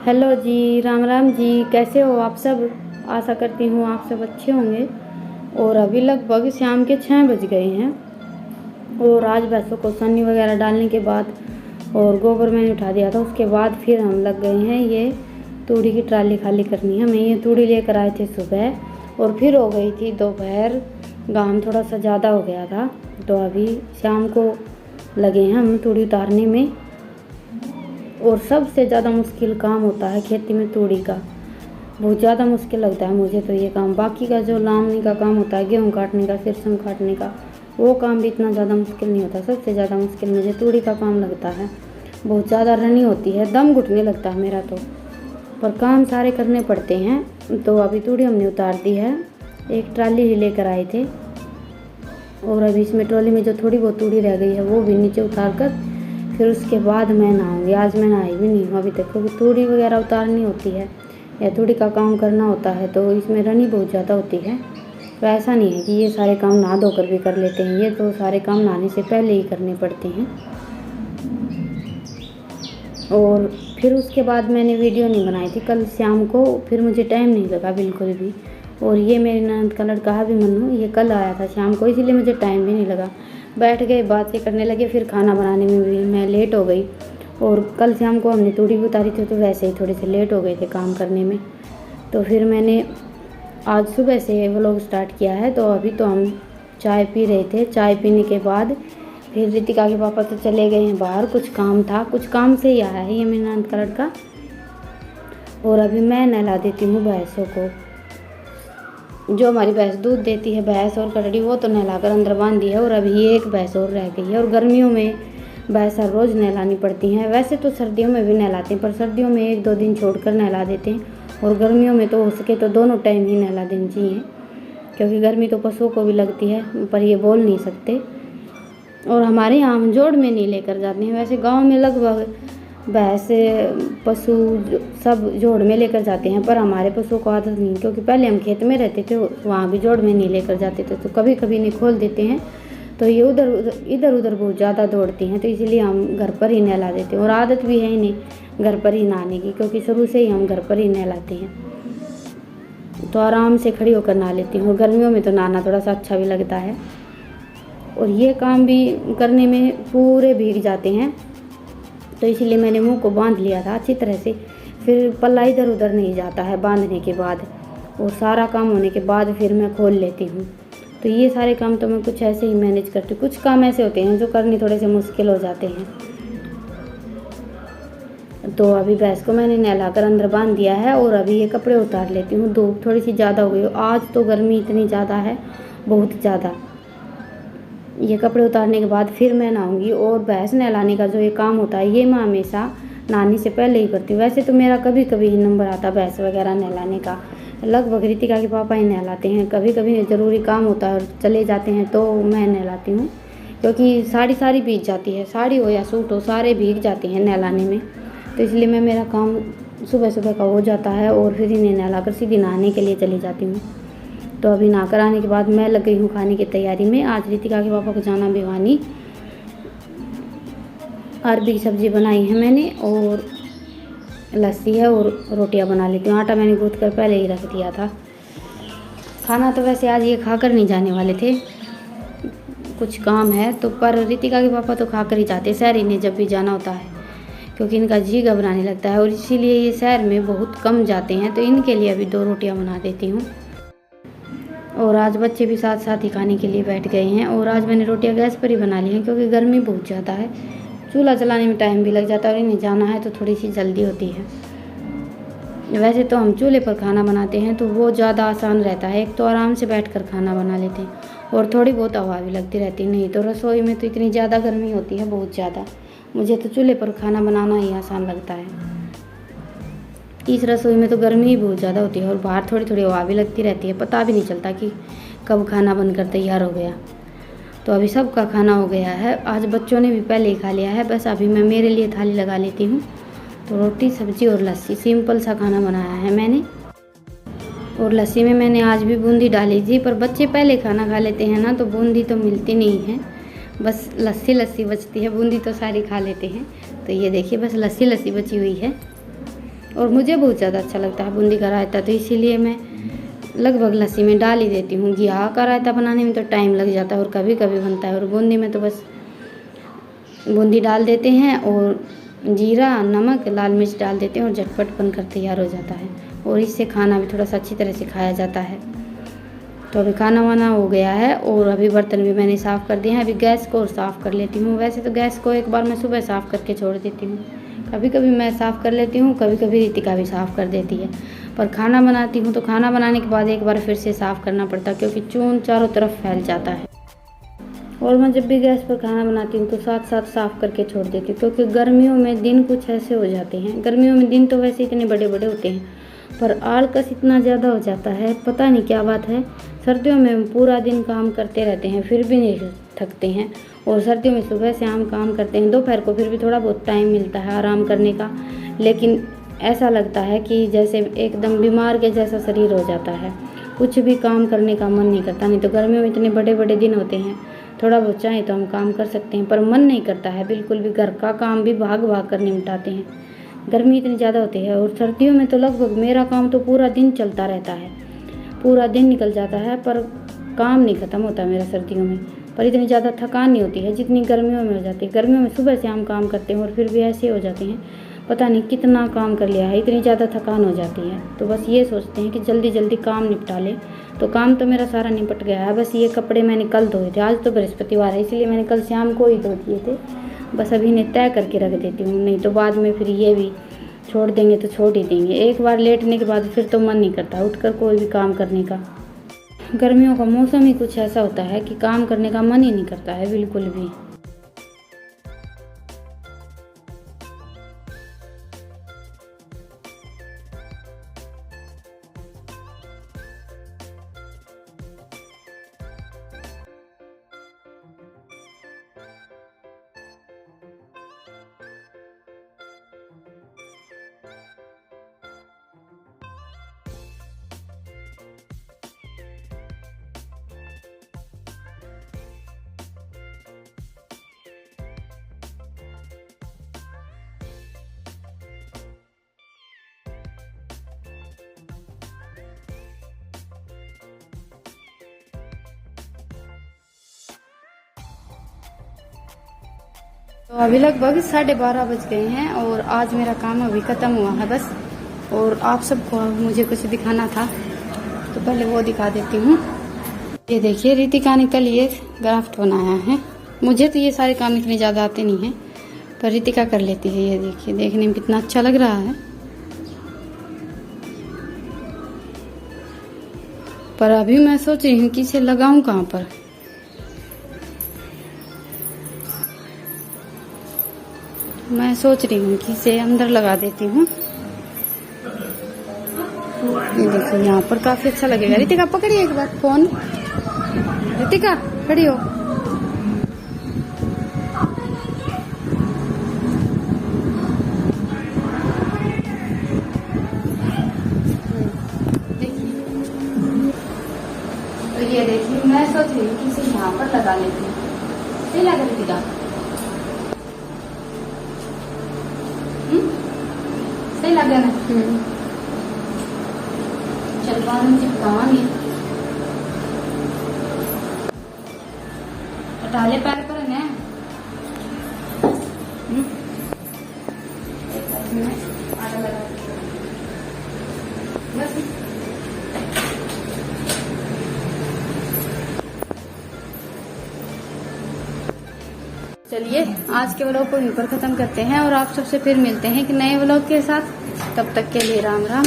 Hello जी, राम राम जी। कैसे हो आप सब? आशा करती हूँ आप सब अच्छे होंगे। और अभी लगभग शाम के 6 बज गए हैं और आज भैंसों को सन्नी वगैरह डालने के बाद और गोबर मैंने उठा दिया था, उसके बाद फिर हम लग गए हैं ये तूड़ी की ट्राली खाली करनी है। मैं ये तूड़ी लेकर आए थे सुबह और फिर हो गई थी दोपहर। घाम थोड़ा सा ज़्यादा हो गया था तो अभी शाम को लगे हैं हम तूड़ी उतारने में। और सबसे ज़्यादा मुश्किल काम होता है खेती में तूड़ी का, बहुत ज़्यादा मुश्किल लगता है मुझे तो ये काम। बाकी का जो लावनी का काम होता है, गेहूँ काटने का, सिरसों काटने का, वो काम भी इतना ज़्यादा मुश्किल नहीं होता। सबसे ज़्यादा मुश्किल मुझे तूड़ी का काम लगता है। बहुत ज़्यादा रनी होती है, दम घुटने लगता है मेरा तो, पर काम सारे करने पड़ते हैं। तो अभी तूड़ी हमने उतार दी है, एक ट्राली ही लेकर आए थे और अभी इसमें ट्रॉली में जो थोड़ी बहुत तूड़ी रह गई है वो भी नीचे उतार कर फिर उसके बाद मैं नहाऊंगी। आज मैं नहाई भी नहीं हूँ अभी तक, क्योंकि तूड़ी वगैरह उतारनी होती है या तूड़ी का काम करना होता है तो इसमें रनी बहुत ज़्यादा होती है। तो ऐसा नहीं है कि ये सारे काम नहा धोकर भी कर लेते हैं, ये तो सारे काम नहाने से पहले ही करने पड़ते हैं। और फिर उसके बाद मैंने वीडियो नहीं बनाई थी कल शाम को, फिर मुझे टाइम नहीं लगा बिल्कुल भी। और ये मेरी ननद का लड़का है भी मन्नू, ये कल आया था शाम को, इसीलिए मुझे टाइम भी नहीं लगा। बैठ गए, बातें करने लगे, फिर खाना बनाने में भी मैं लेट हो गई। और कल शाम को हमने तूड़ी भी उतारी थी तो वैसे ही थोड़े से लेट हो गए थे काम करने में। तो फिर मैंने आज सुबह से व्लॉग स्टार्ट किया है। तो अभी तो हम चाय पी रहे थे, चाय पीने के बाद फिर रितिका के पापा तो चले गए हैं बाहर, कुछ काम था, कुछ काम से ही आया है ये मेरी ननद का लड़का। और अभी मैं नहला देती हूँ भैंसों को। जो हमारी भैंस दूध देती है, भैंस और कटड़ी, वो तो नहलाकर अंदर बांध दी है और अभी ये एक भैंस और रह गई है। और गर्मियों में भैंस हर रोज़ नहलानी पड़ती हैं। वैसे तो सर्दियों में भी नहलाते हैं, पर सर्दियों में 1-2 दिन छोड़कर नहला देते हैं। और गर्मियों में तो हो सके तो दोनों टाइम ही नहला देनी चाहिए, क्योंकि गर्मी तो पशुओं को भी लगती है, पर ये बोल नहीं सकते। और हमारे यहाँ हम जोड़ में नहीं लेकर जाते हैं, वैसे गाँव में लगभग भैंस पशु सब जोड़ में लेकर जाते हैं, पर हमारे पशुओं को आदत नहीं, क्योंकि पहले हम खेत में रहते थे, वहाँ भी जोड़ में नहीं लेकर जाते थे। तो कभी कभी नहीं खोल देते हैं तो ये इधर उधर बहुत ज़्यादा दौड़ती हैं, तो इसीलिए हम घर पर ही नहला देते हैं। और आदत भी है इन्हें घर पर ही नहाने की, क्योंकि शुरू से ही हम घर पर ही नहलाते हैं। तो आराम से खड़ी होकर नहा लेती हूँ। गर्मियों में तो नहाना थोड़ा सा अच्छा भी लगता है। और ये काम भी करने में पूरे भीग जाते हैं, तो इसीलिए मैंने मुंह को बांध लिया था अच्छी तरह से। फिर पल्ला इधर उधर नहीं जाता है बांधने के बाद, और सारा काम होने के बाद फिर मैं खोल लेती हूँ। तो ये सारे काम तो मैं कुछ ऐसे ही मैनेज करती हूँ। कुछ काम ऐसे होते हैं जो करने थोड़े से मुश्किल हो जाते हैं। तो अभी भैंस को मैंने नहलाकर अंदर बांध दिया है और अभी ये कपड़े उतार लेती हूँ। धूप थोड़ी सी ज़्यादा हो गई, आज तो गर्मी इतनी ज़्यादा है, बहुत ज़्यादा। ये कपड़े उतारने के बाद फिर मैं नहाऊंगी। और भैंस नहलाने का जो ये काम होता है ये मैं हमेशा नहाने से पहले ही करती हूँ। वैसे तो मेरा कभी कभी ही नंबर आता भैंस वगैरह नहलाने का, लगभग रितिका के पापा ही नहलाते हैं। कभी कभी ज़रूरी काम होता है और चले जाते हैं तो मैं नहलाती हूँ, क्योंकि साड़ी भीग जाती है, साड़ी हो या सूट हो, सारे भीग जाते हैं नहलाने में। तो इसलिए मेरा काम सुबह सुबह का हो जाता है और फिर इन्हें नहलाकर सीधी नहाने के लिए चली जाती हूँ। तो अभी नहाकर आने के बाद मैं लग गई हूँ खाने की तैयारी में। आज रितिका के पापा को जाना भिवानी, अरबी की सब्ज़ी बनाई है मैंने और लस्सी है और रोटियां बना लेती हूँ। आटा मैंने गूँथ कर पहले ही रख दिया था। खाना तो वैसे आज ये खाकर नहीं जाने वाले थे, कुछ काम है तो, पर रितिका के पापा तो खाकर ही जाते शहर, इन्हें जब भी जाना होता है, क्योंकि इनका जी घबराने लगता है और इसीलिए ये शहर में बहुत कम जाते हैं। तो इनके लिए अभी 2 रोटियाँ बना देती हूँ। और आज बच्चे भी साथ साथ ही खाने के लिए बैठ गए हैं। और आज मैंने रोटियां गैस पर ही बना ली हैं, क्योंकि गर्मी बहुत ज़्यादा है, चूल्हा चलाने में टाइम भी लग जाता है और इन्हें जाना है तो थोड़ी सी जल्दी होती है। वैसे तो हम चूल्हे पर खाना बनाते हैं तो वो ज़्यादा आसान रहता है, एक तो आराम से बैठकर खाना बना लेते हैं और थोड़ी बहुत हवा भी लगती रहती है। नहीं तो रसोई में तो इतनी ज़्यादा गर्मी होती है, बहुत ज़्यादा। मुझे तो चूल्हे पर खाना बनाना ही आसान लगता है। इस रसोई में तो गर्मी ही बहुत ज़्यादा होती है और बाहर थोड़ी थोड़ी हवा भी लगती रहती है, पता भी नहीं चलता कि कब खाना बनकर तैयार हो गया। तो अभी सबका खाना हो गया है, आज बच्चों ने भी पहले ही खा लिया है, बस अभी मैं मेरे लिए थाली लगा लेती हूँ। तो रोटी सब्जी और लस्सी, सिंपल सा खाना बनाया है मैंने। और लस्सी में मैंने आज भी बूंदी डाली थी, पर बच्चे पहले खाना खा लेते हैं ना, तो बूंदी तो मिलती नहीं है, बस लस्सी बचती है, बूंदी तो सारी खा लेते हैं। तो ये देखिए बस लस्सी बची हुई है। और मुझे बहुत ज़्यादा अच्छा लगता है बूंदी का रायता, तो इसीलिए मैं लगभग लस्सी में डाल ही देती हूँ। घिया का रायता बनाने में तो टाइम लग जाता है और कभी कभी बनता है, और बूंदी में तो बस बूंदी डाल देते हैं और जीरा, नमक, लाल मिर्च डाल देते हैं और झटपट बनकर तैयार हो जाता है। और इससे खाना भी थोड़ा सा अच्छी तरह से खाया जाता है। तो अभी खाना वाना हो गया है और अभी बर्तन भी मैंने साफ़ कर दिए हैं। अभी गैस को और साफ़ कर लेती हूँ। वैसे तो गैस को एक बार मैं सुबह साफ़ करके छोड़ देती हूँ, कभी कभी मैं साफ़ कर लेती हूँ, कभी कभी रितिका भी साफ़ कर देती है। पर खाना बनाती हूँ तो खाना बनाने के बाद एक बार फिर से साफ़ करना पड़ता है, क्योंकि चून चारों तरफ फैल जाता है। और मैं जब भी गैस पर खाना बनाती हूँ तो साथ साथ साफ़ करके छोड़ देती हूँ, क्योंकि गर्मियों में दिन कुछ ऐसे हो जाते हैं। गर्मियों में दिन तो वैसे इतने बड़े बड़े होते हैं, पर आलकस इतना ज़्यादा हो जाता है, पता नहीं क्या बात है। सर्दियों में पूरा दिन काम करते रहते हैं फिर भी नहीं थकते हैं, और सर्दियों में सुबह शाम काम करते हैं, दोपहर को फिर भी थोड़ा बहुत टाइम मिलता है आराम करने का, लेकिन ऐसा लगता है कि जैसे एकदम बीमार के जैसा शरीर हो जाता है, कुछ भी काम करने का मन नहीं करता। नहीं तो गर्मियों में इतने बड़े बड़े दिन होते हैं, थोड़ा बहुत चाहे तो हम काम कर सकते हैं, पर मन नहीं करता है बिल्कुल भी। घर का काम भी भाग भाग कर निपटाते हैं, गर्मी इतनी ज़्यादा होती है। और सर्दियों में तो लगभग मेरा काम तो पूरा दिन चलता रहता है, पूरा दिन निकल जाता है, पर काम नहीं ख़त्म होता मेरा सर्दियों में। पर इतनी ज़्यादा थकान नहीं होती है जितनी गर्मियों में हो जाती है। गर्मियों में सुबह से हम काम करते हैं और फिर भी ऐसे हो जाते हैं, पता नहीं कितना काम कर लिया है, इतनी ज़्यादा थकान हो जाती है। तो बस ये सोचते हैं कि जल्दी जल्दी काम निपटा ले। तो काम तो मेरा सारा निपट गया है, बस ये कपड़े मैंने कल धोए थे, आज तो बृहस्पतिवार है इसलिए मैंने कल शाम को ही धो दिए थे। बस अभी इन्हें तय करके रख देती हूँ, नहीं तो बाद में फिर ये भी छोड़ देंगे तो छोड़ ही देंगे। एक बार लेटने के बाद फिर तो मन नहीं करता उठकर कोई भी काम करने का। गर्मियों का मौसम ही कुछ ऐसा होता है कि काम करने का मन ही नहीं करता है बिल्कुल भी। तो अभी लगभग 12:30 बज गए हैं और आज मेरा काम अभी ख़त्म हुआ है बस। और आप सबको मुझे कुछ दिखाना था तो पहले वो दिखा देती हूँ। ये देखिए रितिका ने कल ये ग्राफ्ट बनाया है। मुझे तो ये सारे काम इतने ज़्यादा आते नहीं हैं, पर रितिका कर लेती है। ये देखिए देखने में कितना अच्छा लग रहा है, पर अभी मैं सोच रही हूँ कि इसे लगाऊं कहाँ पर। मैं सोच रही हूँ कि इसे अंदर लगा देती हूँ। ये देखिए यहाँ पर काफी अच्छा लगेगा। रितिका पकड़िए एक बार फोन, रितिका खड़ी हो। तो ये देखिए मैं सोच रही हूँ कि इसे यहाँ पर लगा लेती हूँ। सही लगा रितिका? सही लगा ना? चल चिपकावांगे। हटा ले पैर पर है। आटा लगा बस। चलिए आज के व्लॉग को यहीं पर ख़त्म करते हैं और आप सबसे फिर मिलते हैं कि नए व्लॉग के साथ। तब तक के लिए राम राम।